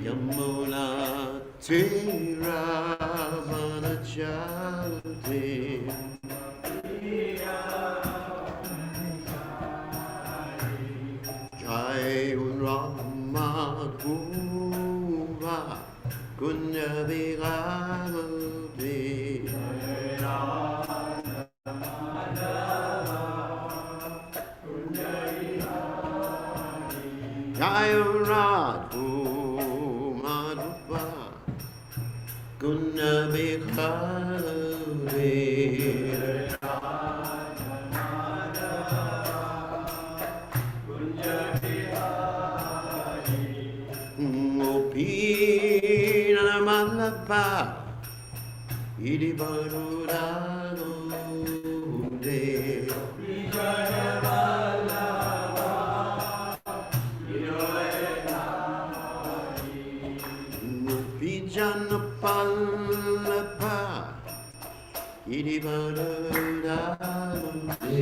Yamuna Tira Manachati Jai Rama Kuva Kunya Vigavati Jai Radhu Madhuva Kunya Vigavati Pina Malapa Idi Barurado De Pijana Palapa Idi Barurado De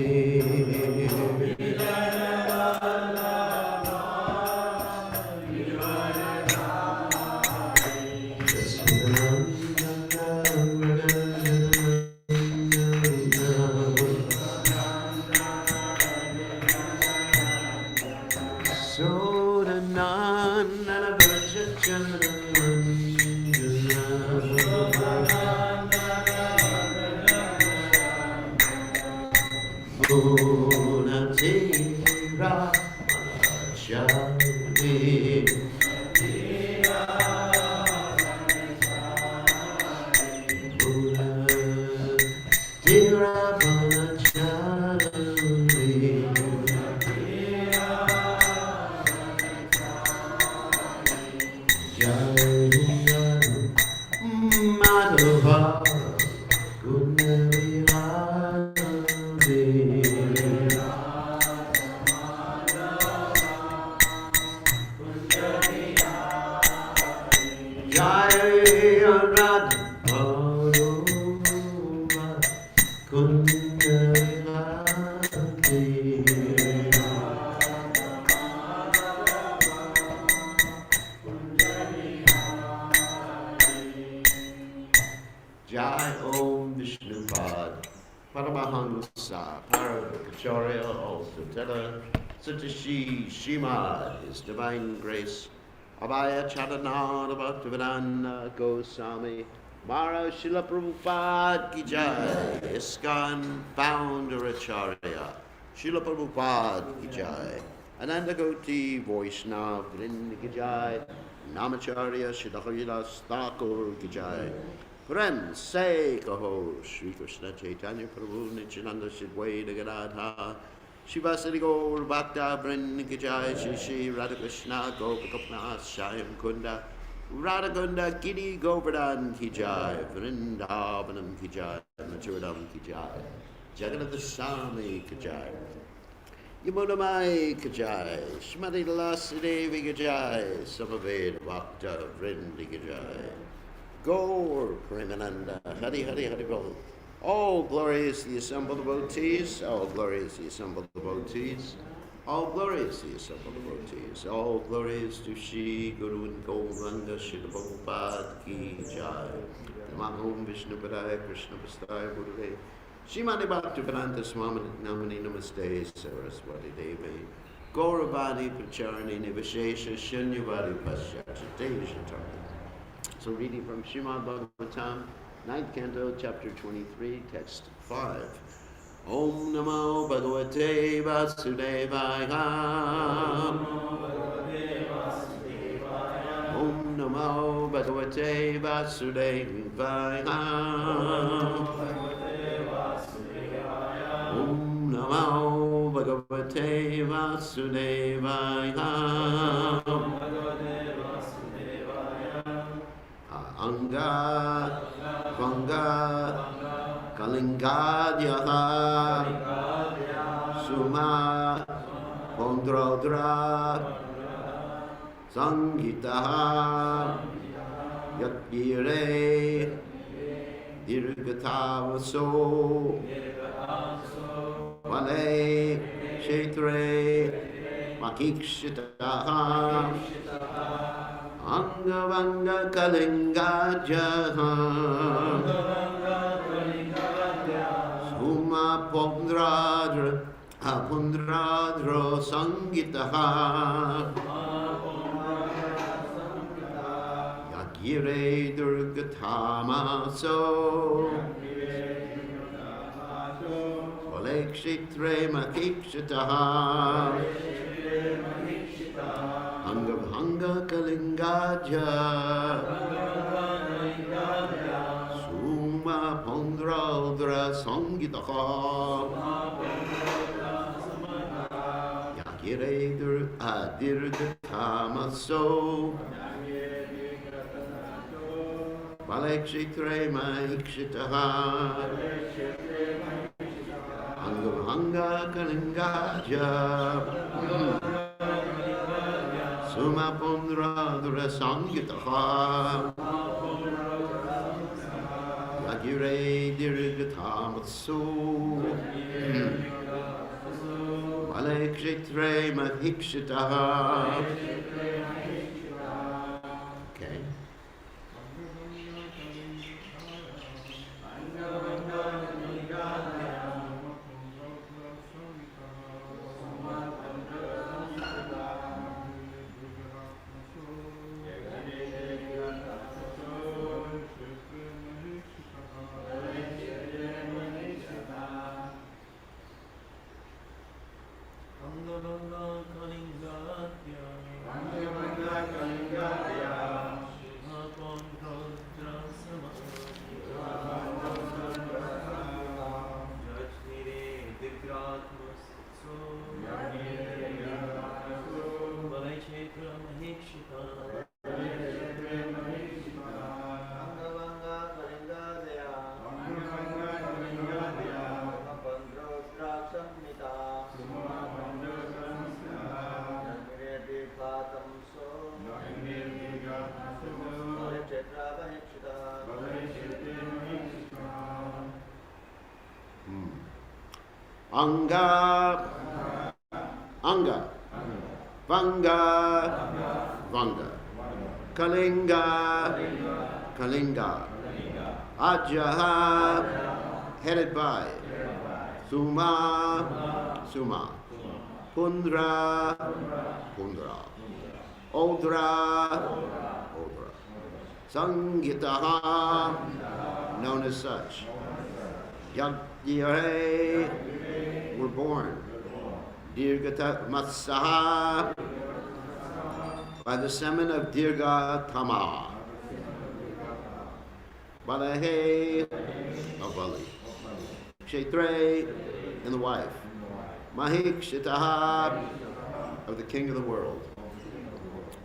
Jai Om Vishnupad Paramahansa Parakacharya Altutela Satashi Shimad His Divine Grace Abhaya Charanada Bhaktivedanta Goswami Mara Srila Prabhupada Ki Jai ISKCON Founder Acharya Srila Prabhupada Ki Jai Ananda Goti Vaishnav Vrinda Ki Jai Namacharya Srila Haridas Thakur Ki Jai Friends, say Kaho, Sri Krishna Chaitanya Prabhu Nityananda Sidwaita Gadadha Shivasari Gaur Bhakta Vrinda Ki Jai Shri Shri Radha Krishna Gopakapna Shyam Kunda Radha Kunda Giri Govardhan Ki Jai Vrindavanam Ki Jai Maturadam Ki Jai Jagannath Swami Ki Jai Yamunamai Ki Jai Shmati Lasidevi Ki Jai Samaveda Bhakta Vrinda Ki Jai Gaur Premananda, Hari Hari Hari Bol. All glorious the assembled devotees, all glorious the assembled devotees, all glorious the assembled devotees, all glorious to Shri Guru and Gauranga Shri Prabhupada Ki Jai. Namah Vishnu Padaya Krishna Pastaya Buddhave. Shrimati Bhaktivedanta Swami Namani Namaste Saraswati Devi. Gauravadi Pracharani Nivashesha Shunyavadi Paschati Devashatari. So reading from Srimad Bhagavatam, 9th Canto, Chapter 23, Text 5. Om Namo Bhagavate Vasudevaya. Om Namo Bhagavate Vasudevaya. Om Namo Bhagavate Vasudevaya. Angad, Vangad, Kalingadyaha, Suma, Pondrodra, Sangitaha, Yakire, Dirgatavaso, Vale, Kshetre Makikshitaha Angavanga Kalingajaha Suma Pundradro Sangitaha Yagire Durgatamaso Kshetre Makikshitaha Angavanga Kalingaja Suma Pondradra Sangitaha Yagire Dirgatamaso Kshetre Makikshitaha Angavanga Kalingaja Suma Pondradra Sangitaha Yagire Dirgatamatsu Kshetre Mahikshitaha. Okay. Anga, Anga, Vanga, Vanga, Kalinga, Kalinga, Ajaha, headed by, Suma, Suma, Pundra, Pundra, Odra, Odra, Sangitaha, known as such, Yagyare, were born. Dirgata Matsaha, by the semen of Dirgatama. Balahe, of Bali. Kshetre, and the wife. Mahikshitaha, of the king of the world.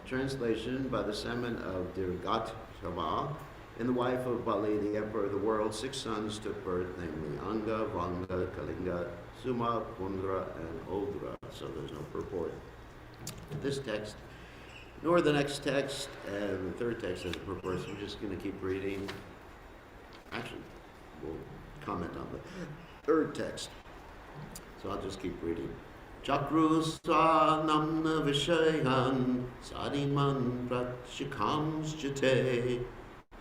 Translation, by the semen of Dirgatama, and the wife of Bali, the emperor of the world, 6 sons took birth, namely Anga, Vanga, Kalinga, Suma, Pundra, and Odra. So there's no purport to this text, nor the next text, and the third text has a purport, so we're just going to keep reading. Actually, we'll comment on the third text. So I'll just keep reading. Chakru Swanamna Vishayan Sadiman Pratchikams Jate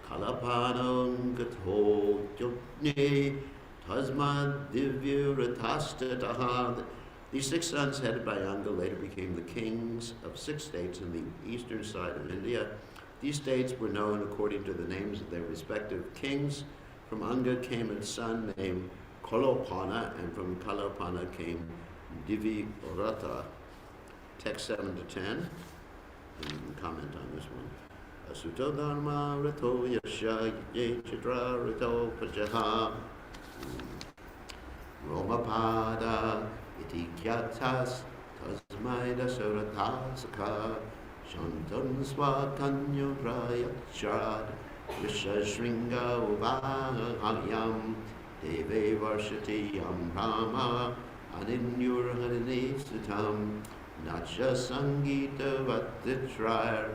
Kalapanam Gato Yogni Tasmad Divyuratastataha. These 6 sons, headed by Anga, later became the kings of 6 states in the eastern side of India. These states were known according to the names of their respective kings. From Anga came a son named Kalopana, and from Kalopana came Divyurata. Text 7 to 10. And you can comment on this one. Asuto Dharma Rato Yasha Ye Chitra Rato Pajaha Romapada Iti Kyatas Tasmai Dasaratasaka Shantan Swakanyo Rayachad Vishashringa Uvahayam Deve Varshati Amrama Aninyur Harini Sutam Nacha Sangita Vatitrar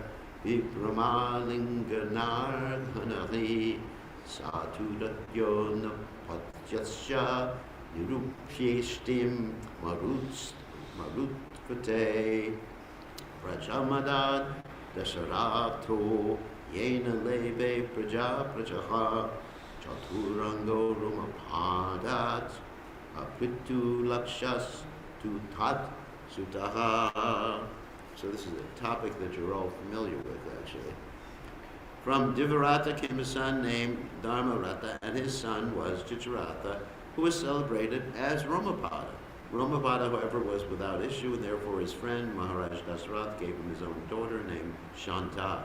Vikramalinganar Hanari Satudatyo Napatyasya Nirupyeshtim Utkute Prajamadad Dasharatho Yena Lebe Praja Prajaha Chaturango Rumapadat Apitu Lakshas Tutat Sutaha. So this is a topic that you're all familiar with, actually. From Divarata came a son named Dharmarata, and his son was Chicharatha, who was celebrated as Romapada. Romapada, however, was without issue, and therefore his friend Maharaj Dasarath gave him his own daughter named Shanta.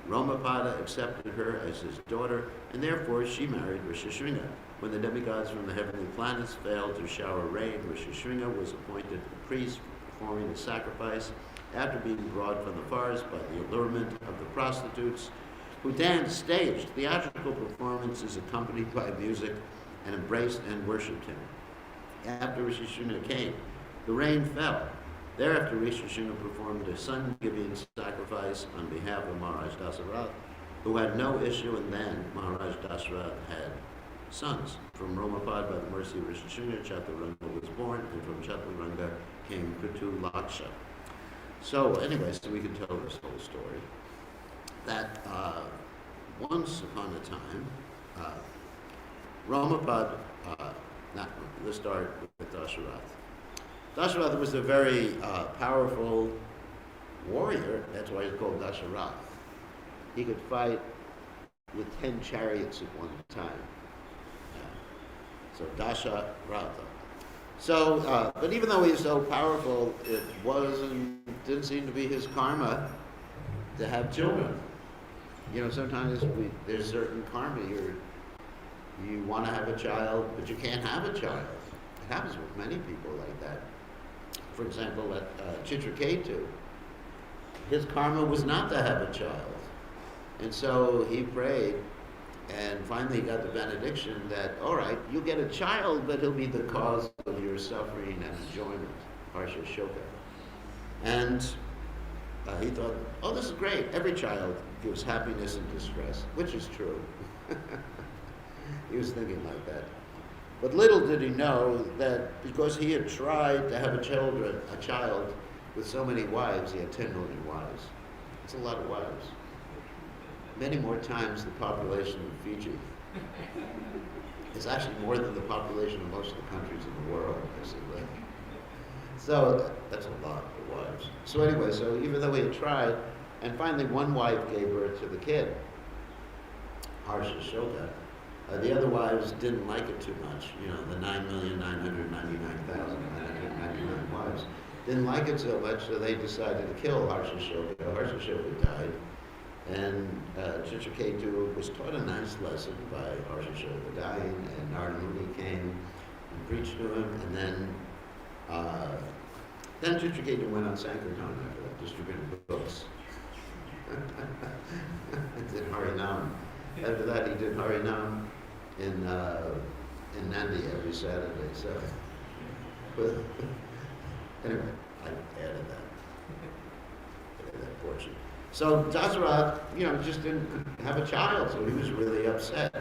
Romapada accepted her as his daughter, and therefore she married Rishishringa. When the demigods from the heavenly planets failed to shower rain, Rishishringa was appointed a priest performing the sacrifice after being brought from the forest by the allurement of the prostitutes, who then staged theatrical performances accompanied by music and embraced and worshipped him. After Rishishringa came, the rain fell. Thereafter, Rishishringa performed a sun-giving sacrifice on behalf of Maharaj Dasarath, who had no issue, and then Maharaj Dasarath had sons. From Romapad, by the mercy of Rishishringa, Chaturanga was born, and from Chaturanga came Kritu Laksha. So anyway, so we can tell this whole story. That once upon a time, Romapad, let's start with Dasarath. Dasarath was a very powerful warrior. That's why he's called Dasarath. He could fight with 10 chariots at one time. So Dasharatha. So, but even though he's so powerful, it didn't seem to be his karma to have children. You know, sometimes there's certain karma. You want to have a child, but you can't have a child. It happens with many people like that. For example, Chitraketu, his karma was not to have a child. And so he prayed, and finally got the benediction that, all right, you get a child, but he'll be the cause of your suffering and enjoyment, Harsha Shoka. And he thought, oh, this is great. Every child gives happiness and distress, which is true. He was thinking like that. But little did he know that because he had tried to have a child with so many wives, he had 10 million wives. It's a lot of wives. Many more times the population of Fiji. It's actually more than the population of most of the countries in the world, basically. So that's a lot of wives. So anyway, so even though he had tried, and finally one wife gave birth to the kid, Harsha Shoka, the other wives didn't like it too much. You know, the 9,999,999 wives didn't like it so much, so they decided to kill Harsha Shoka. Harsha Shoka died. And Chitraketu was taught a nice lesson by Harsha Shoka dying, and Narada Muni came and preached to him, and then Chitraketu went on Sankirtan after that, distributed books. Did Harinam. After that, he did Harinam in Nandi every Saturday. So, but anyway, I added that portion. So Dasarath, just didn't have a child, so he was really upset.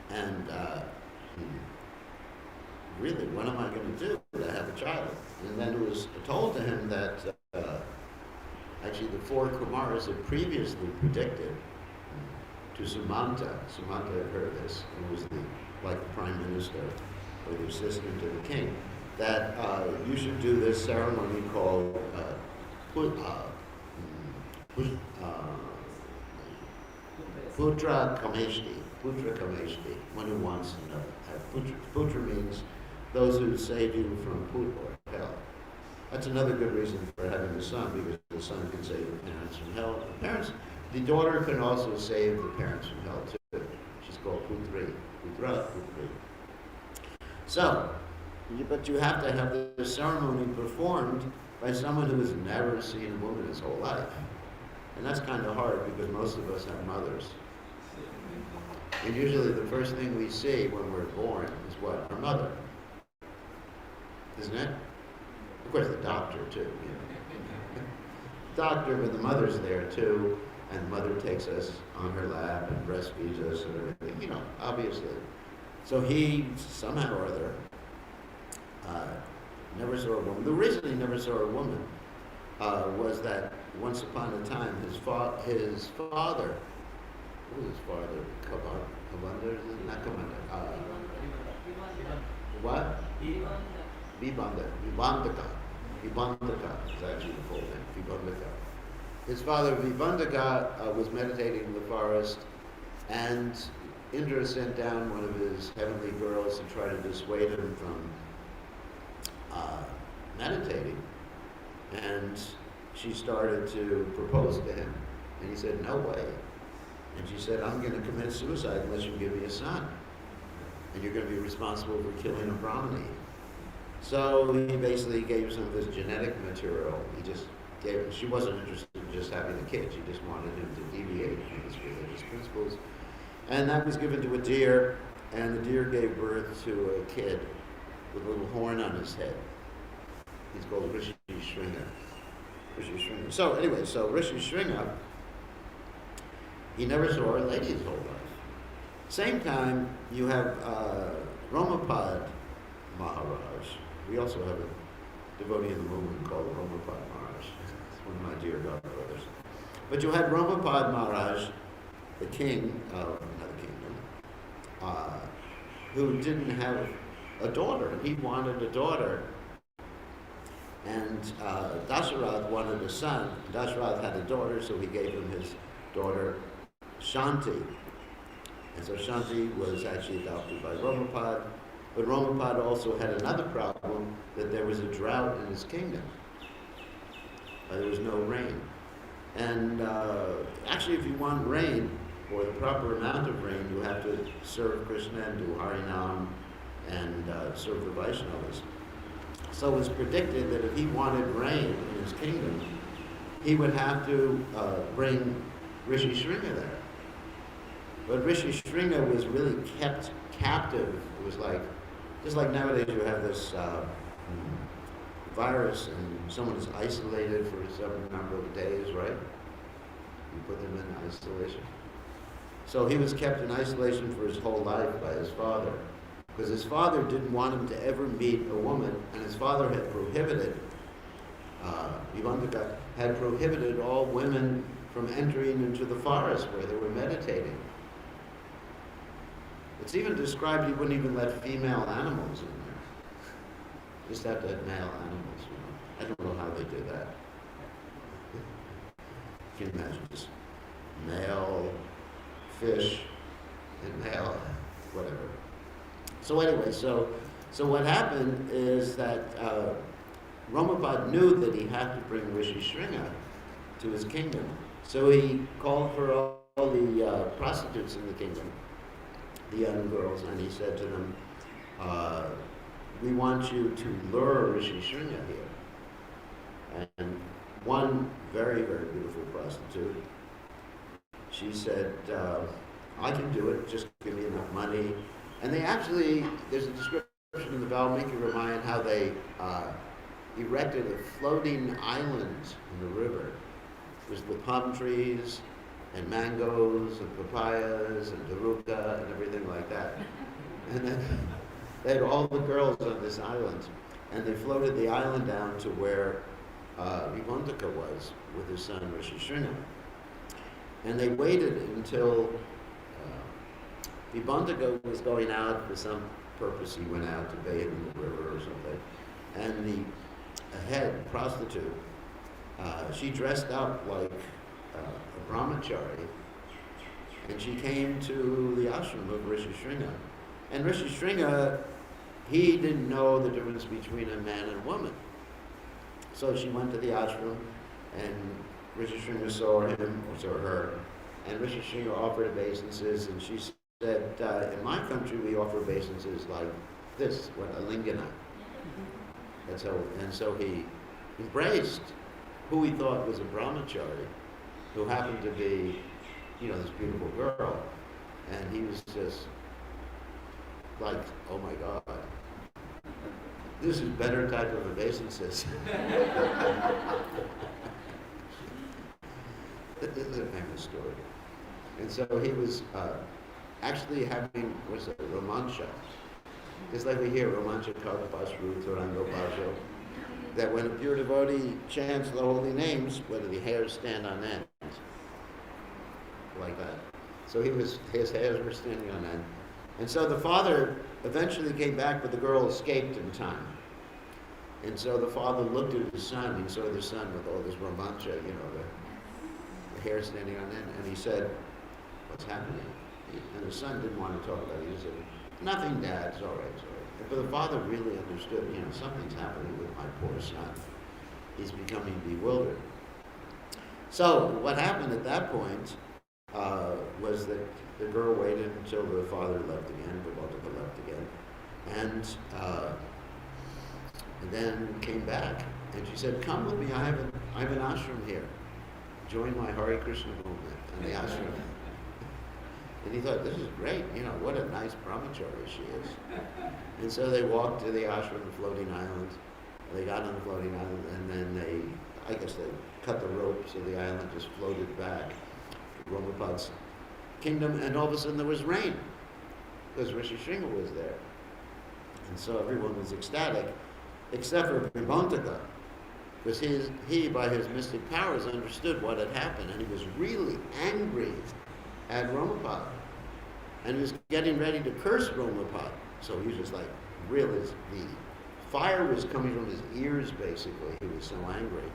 And really, what am I going to do to have a child? And then it was told to him that actually the 4 Kumaras had previously predicted to Sumanta had heard this, and was like the prime minister or the assistant to the king, that you should do this ceremony called Putra Kameshti, one who wants to have Putra means those who save you from Put or hell. That's another good reason for having a son, because the son can save the parents from hell. The daughter can also save the parents from hell too. She's called Putra. So, but you have to have the ceremony performed by someone who has never seen a woman his whole life. And that's kind of hard because most of us have mothers. And usually the first thing we see when we're born is what? Our mother. Isn't it? Of course, the doctor too. Doctor, but the mother's there too, and the mother takes us on her lap and breastfeeds us and everything, obviously. So he, somehow or other, Never saw a woman. The reason he never saw a woman was that once upon a time his father, who was his father? Kabanda? Not Kabanda. What? Vibandaka is actually the full name. Vibandaka. His father Vibandaka was meditating in the forest, and Indra sent down one of his heavenly girls to try to dissuade him from meditating, and she started to propose to him, and he said, "No way." And she said, "I'm going to commit suicide unless you give me a son, and you're going to be responsible for killing a Brahmani." So he basically gave some of his genetic material. He just gave. She wasn't interested in just having a kid. She just wanted him to deviate from his religious principles, and that was given to a deer, and the deer gave birth to a kid with a little horn on his head. He's called Rishi Shringa. So anyway, so Rishi Shringa, he never saw a lady his whole life. Same time, you have Romapad Maharaj. We also have a devotee in the movement called Romapad Maharaj. It's one of my dear godbrothers. But you had Romapad Maharaj, the king of another kingdom, who didn't have a daughter. He wanted a daughter. And Dasarath wanted a son. Dasarath had a daughter, so he gave him his daughter Shanti. And so Shanti was actually adopted by Romapad. But Romapad also had another problem, that there was a drought in his kingdom. There was no rain. And actually, if you want rain, or the proper amount of rain, you have to serve Krishna and do Harinam and serve the Vaishnavas. So it was predicted that if he wanted rain in his kingdom, he would have to bring Rishi Shringa there. But Rishi Shringa was really kept captive. It was like, just like nowadays you have this virus and someone is isolated for a certain number of days, right? You put them in isolation. So he was kept in isolation for his whole life by his father, because his father didn't want him to ever meet a woman, and his father had prohibited, Vibandaka had prohibited all women from entering into the forest where they were meditating. It's even described he wouldn't even let female animals in there. Just have to have male animals, you know. I don't know how they do that. Can you imagine just male fish and male whatever. So anyway, so what happened is that Romapad knew that he had to bring Rishi Shringa to his kingdom. So he called for all the prostitutes in the kingdom, the young girls, and he said to them, we want you to lure Rishi Shringa here. And one very, very beautiful prostitute, she said, I can do it, just give me enough money. And they actually, there's a description in the Valmiki Ramayana how they erected a floating island in the river. It was with palm trees and mangoes and papayas and daruka and everything like that. And then they had all the girls on this island, and they floated the island down to where Vibandaka was with his son Rishi Shringa. And they waited until Vibandaka was going out for some purpose. He went out to bathe in the river or something. And the head prostitute, she dressed up like a brahmachari, and she came to the ashram of Rishi Shringa. And Rishi Shringa, he didn't know the difference between a man and a woman. So she went to the ashram, and Rishi Shringa saw him, or saw her, and Rishi Shringa offered obeisances, and she said, in my country we offer obeisances like this, what, a lingana. That's how, and so he embraced who he thought was a brahmachari, who happened to be, you know, this beautiful girl, and he was just like, oh my God, this is better type of obeisances. This is a famous story. And so he was actually having, what's it, romansha, Just like we hear Romancha Karpasru Turango Bhajo, that when a pure devotee chants the holy names, whether the hairs stand on end, like that. So his hairs were standing on end. And so the father eventually came back, but the girl escaped in time. And so the father looked at his son, he saw the son with all this romancha, the hair standing on end, and he said, "What's happening?" And the son didn't want to talk about it. He said, "Nothing, Dad, it's all right, it's all right." But the father really understood, something's happening with my poor son. He's becoming bewildered. So what happened at that point was that the girl waited until the father left again, Devotaka left again, and then came back. And she said, "Come with me, I have an ashram here. Join my Hare Krishna movement in the ashram." And he thought, this is great, what a nice brahmachari she is. And so they walked to the ashram, the floating island. They got on the floating island, and then I guess they cut the rope so the island just floated back to Ramapad's kingdom, and all of a sudden there was rain, because Rishi Shringa was there. And so everyone was ecstatic, except for Vibhantaka, because he, by his mystic powers, understood what had happened, and he was really angry at Ramapad. And he was getting ready to curse Ramapad. So he was just like, really, the fire was coming from his ears, basically. He was so angry.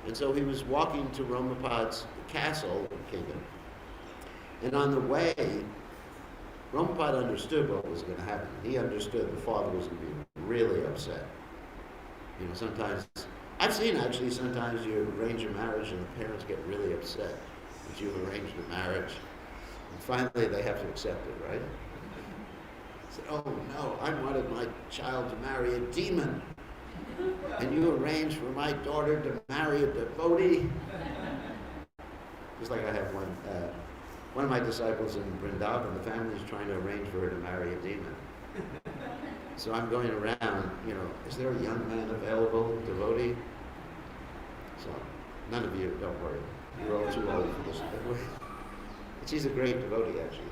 And so he was walking to Ramapad's castle, kingdom. And on the way, Ramapad understood what was going to happen. He understood the father was going to be really upset. Sometimes, I've seen actually, sometimes you arrange a marriage and the parents get really upset that you've arranged a marriage. And finally they have to accept it, right? Say, "Oh no, I wanted my child to marry a demon. And you arranged for my daughter to marry a devotee." Just like I have one of my disciples in Vrindavan, the family is trying to arrange for her to marry a demon. So I'm going around, is there a young man available, devotee? So none of you, don't worry. You're all too old for this. She's a great devotee, actually.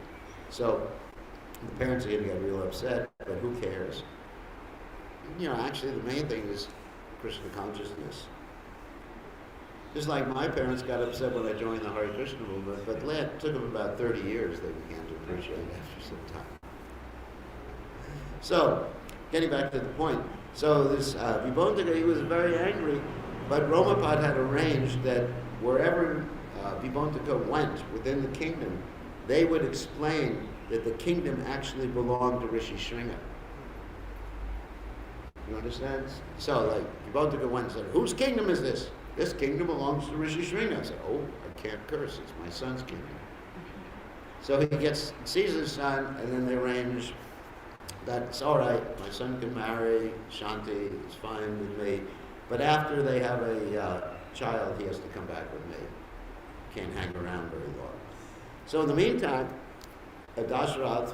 So the parents are going to get real upset, but who cares? Actually the main thing is Krishna consciousness. Just like my parents got upset when I joined the Hare Krishna movement, but it took them about 30 years they began to appreciate it after some time. So, getting back to the point. So this Vibhantaka, he was very angry, but Ramapad had arranged that wherever Vibhantaka went within the kingdom, they would explain that the kingdom actually belonged to Rishi Shringa. You understand? So, like, Vibhantaka went and said, "Whose kingdom is this?" "This kingdom belongs to Rishi Shringa." I said, "Oh, I can't curse, it's my son's kingdom." So he sees his son, and then they arrange that it's all right, my son can marry Shanti, it's fine with me, but after they have a child, he has to come back with me. Can't hang around very long. So in the meantime, Dasharath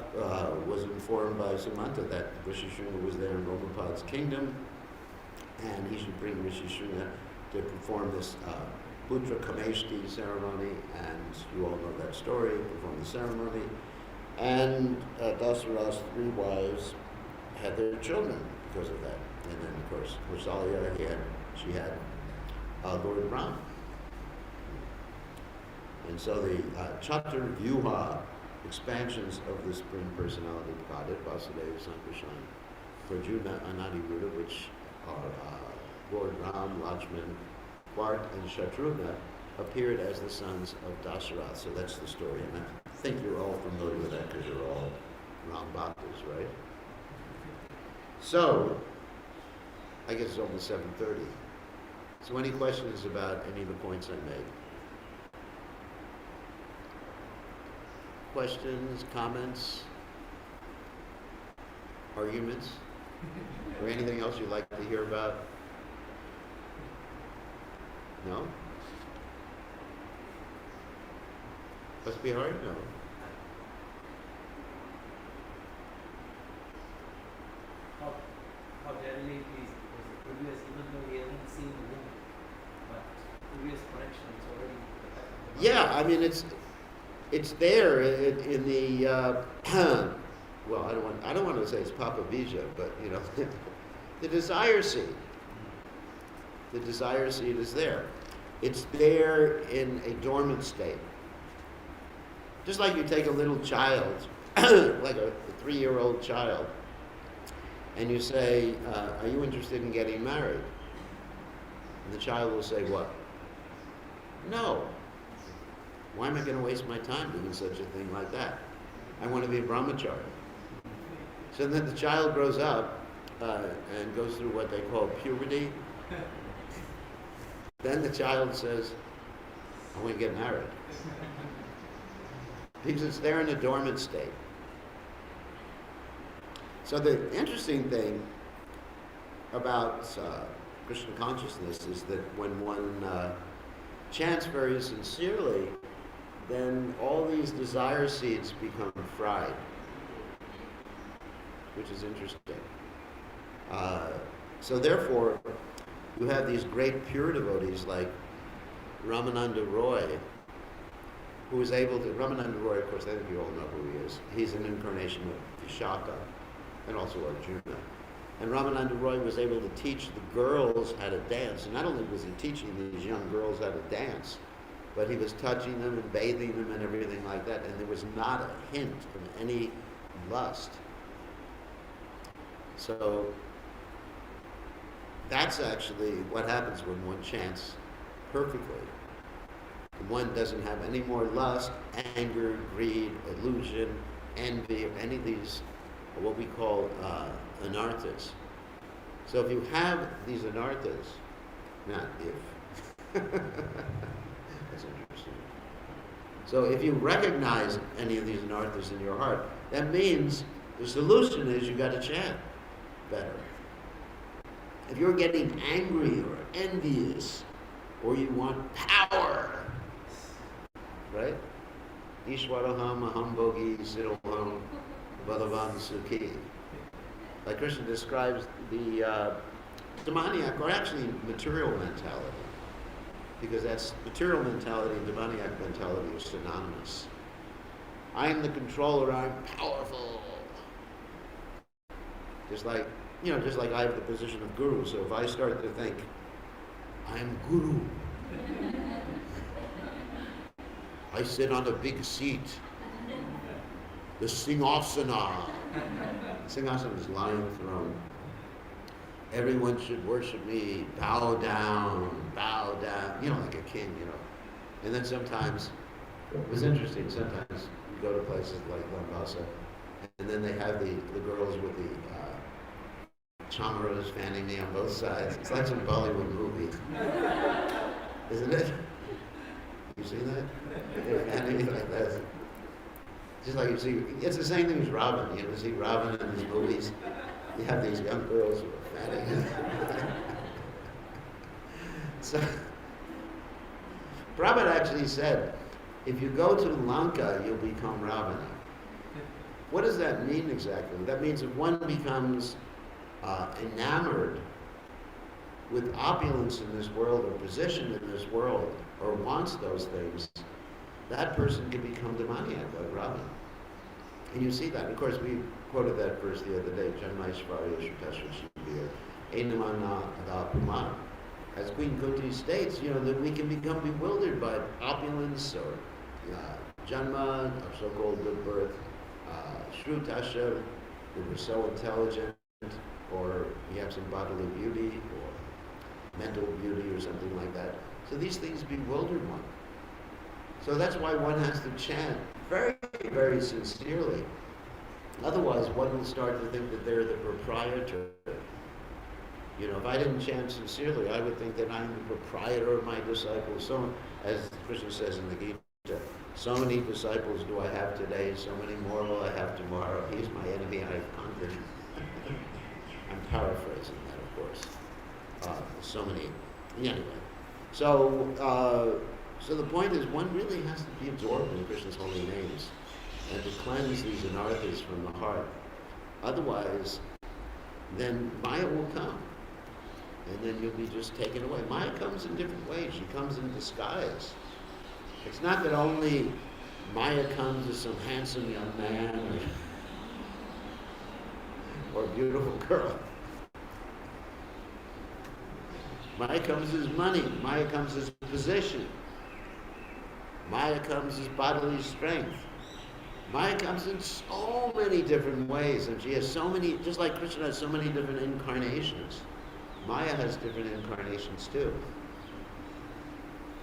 was informed by Sumanta that Rishi Shringa was there in Ramapad's kingdom, and he should bring Rishi Shringa to perform this Putra Kameshti ceremony, and you all know that story, perform the ceremony. And Dasarath's 3 wives had their children because of that. And then, of course, Kausalya, she had Lord Ram. And so the Chatur Vyuha expansions of the Supreme Personality of Godhead, Vasudeva, Sankarshan, Pradyumna, Anadiruddha, which are Lord Ram, Lakshman, Bharat, and Shatrughna, appeared as the sons of Dasarath. So that's the story. And I think you're all familiar with that because you're all Ram Bhaktas, right? So, I guess it's almost 7:30. So any questions about any of the points I made? Questions, comments, arguments, or anything else you'd like to hear about? No? Must be hard? No. How generally it is, because the previous, even though we haven't seen the woman, but previous connection is already. Yeah, I mean it's there in the well, I don't want to say it's Papa Bija, but you know, the desire seed. The desire seed is there. It's there in a dormant state. Just like you take a little child, like a 3-year-old child, and you say, are you interested in getting married? And the child will say, what? No. Why am I going to waste my time doing such a thing like that? I want to be a brahmachari. So then the child grows up and goes through what they call puberty. Then the child says, I want to get married. Because it's there in a dormant state. So the interesting thing about Krishna consciousness is that when one chants very sincerely, then all these desire seeds become fried, which is interesting. So therefore, you have these great pure devotees like Ramananda Roy, who was able to, Ramananda Roy, of course, I think you all know who he is. He's an incarnation of Vishaka and also Arjuna. And Ramananda Roy was able to teach the girls how to dance. And not only was he teaching these young girls how to dance, but he was touching them and bathing them and everything like that. And there was not a hint of any lust. So that's actually what happens when one chants perfectly. One doesn't have any more lust, anger, greed, illusion, envy, or any of these, what we call anarthas. So if you have these anarthas, not if, that's interesting. So if you recognize any of these anarthas in your heart, that means the solution is you got to chant better. If you're getting angry or envious, or you want power, right? Ishwaraham aham bogi siroham balavan sukhi. Like Krishna describes the demoniac, or actually material mentality, because that's material mentality and demoniac mentality are synonymous. I'm the controller, I'm powerful. Just like I have the position of guru, so if I start to think, I'm guru, I sit on a big seat, the Singhavasana. Singhavasana is lion throne. Everyone should worship me, bow down, like a king, And then sometimes, it was interesting, sometimes you go to places like Lambasa, and then they have the girls with the chamaras fanning me on both sides. It's like some Bollywood movie. Isn't it? You see that? They're fanning me like that. Just like you see, it's the same thing as Robin. You see Robin in these movies. You have these young girls who are fanning him. So, Prabhupada actually said, if you go to Lanka, you'll become Ravana. What does that mean exactly? That means if one becomes enamored with opulence in this world or position in this world or wants those things, that person can become demoniac like Ravana. And you see that. Of course, we quoted that verse the other day, Janmaishvarya Shritashva Shivir, Enamana Adapumana. As Queen Kunti states, that we can become bewildered by opulence or Janma, or so-called good birth, Shrutasha, that we're so intelligent, or we have some bodily beauty, or mental beauty, or something like that. So these things bewilder one. So that's why one has to chant very, very sincerely. Otherwise, one will start to think that they're the proprietor. If I didn't chant sincerely, I would think that I'm the proprietor of my disciples. So, as Krishna says in the Gita, so many disciples do I have today, so many more will I have tomorrow. He's my enemy, I've conquered. I'm paraphrasing that, of course. So many. Anyway. So the point is, one really has to be absorbed in Krishna's holy names and to cleanse these anarthas from the heart. Otherwise, then Maya will come. And then you'll be just taken away. Maya comes in different ways. She comes in disguise. It's not that only Maya comes as some handsome young man, or a beautiful girl. Maya comes as money. Maya comes as position. Maya comes as bodily strength. Maya comes in so many different ways, and she has so many, just like Krishna has so many different incarnations. Maya has different incarnations too.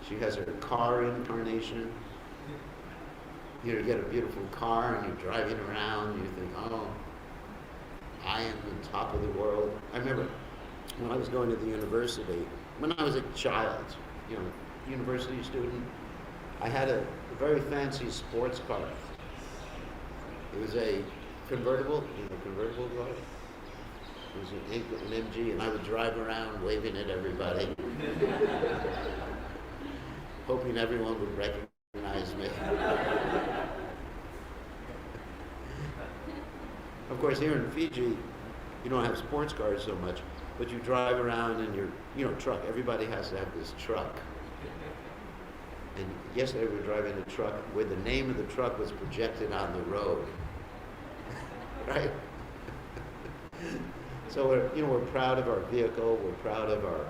She has her car incarnation. You get a beautiful car and you're driving around and you think, oh, I am the top of the world. I remember when I was going to the university, when I was a child, university student, I had a very fancy sports car. It was a convertible, convertible car. It was an MG, and I would drive around waving at everybody, hoping everyone would recognize me. Of course, here in Fiji, you don't have sports cars so much, but you drive around in your, truck. Everybody has to have this truck. And yesterday we were driving a truck where the name of the truck was projected on the road. Right? So we're proud of our vehicle, we're proud of our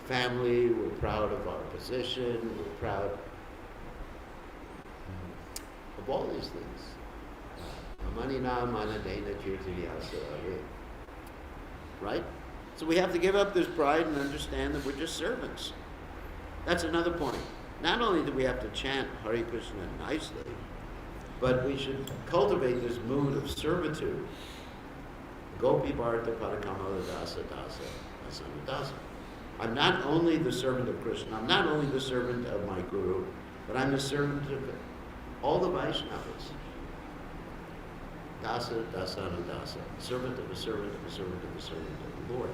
family, we're proud of our position, we're proud of all these things. Right? So we have to give up this pride and understand that we're just servants. That's another point. Not only do we have to chant Hare Krishna nicely, but we should cultivate this mood of servitude. Gopi Bharata Parakamala Dasa Dasa Asana Dasa. I'm not only the servant of Krishna, I'm not only the servant of my Guru, but I'm the servant of all the Vaishnavas. Dasa Dasana Dasa. Servant of a servant of a servant of a servant of the Lord.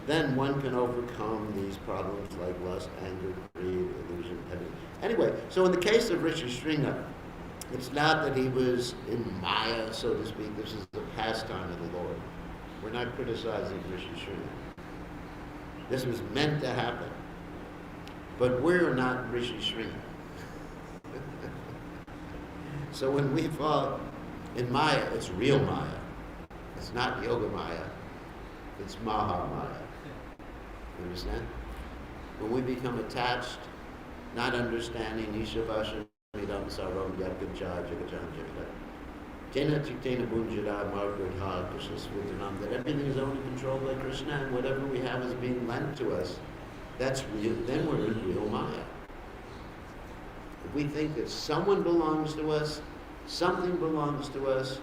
Then one can overcome these problems like lust, anger, greed, illusion, heaven. Anyway, so in the case of Rishi Sringa, it's not that he was in Maya, so to speak. This is the pastime of the Lord. We're not criticizing Rishi Sringa. This was meant to happen. But we're not Rishi Sringa. So when we fall in Maya, it's real Maya. It's not Yoga Maya. It's Maha Maya. You understand? When we become attached, not understanding Nishabhasha Midam Sarvam Yadgaja Jagajan Jagada. Jena Chiktena Bunjada Margadha Krishna Svutanam, that everything is only controlled by Krishna and whatever we have is being lent to us. That's real, then we're in real Maya. If we think that someone belongs to us, something belongs to us,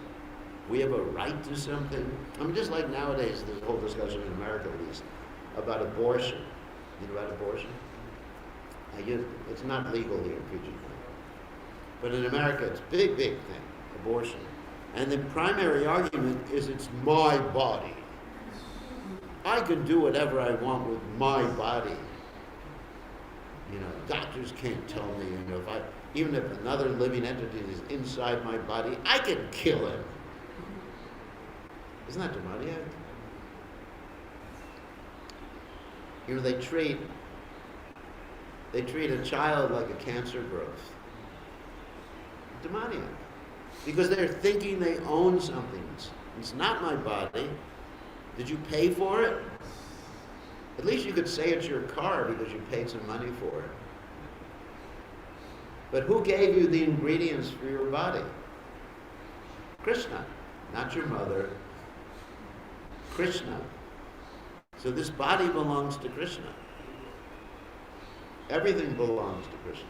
we have a right to something. I mean, just like nowadays, there's a whole discussion in America at least about abortion. You know about abortion? It's not legal here in Fiji. But in America, it's a big, big thing, abortion. And the primary argument is it's my body. I can do whatever I want with my body. Doctors can't tell me, even if another living entity is inside my body, I can kill him. Isn't that demoniac? They treat a child like a cancer growth. Demoniac. Because they're thinking they own something. It's not my body. Did you pay for it? At least you could say it's your car because you paid some money for it. But who gave you the ingredients for your body? Krishna, not your mother. Krishna. So this body belongs to Krishna. Everything belongs to Krishna.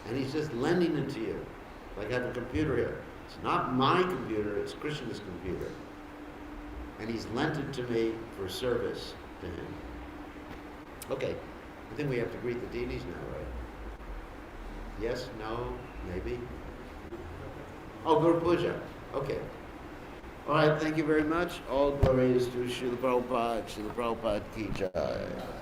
And he's just lending it to you. Like I have a computer here. It's not my computer, it's Krishna's computer. And he's lent it to me for service to him. Okay, I think we have to greet the deities now, right? Yes, no, maybe? Oh, Guru Puja. Okay. All right, thank you very much. All glories to Srila Prabhupada. Srila Prabhupada ki jai.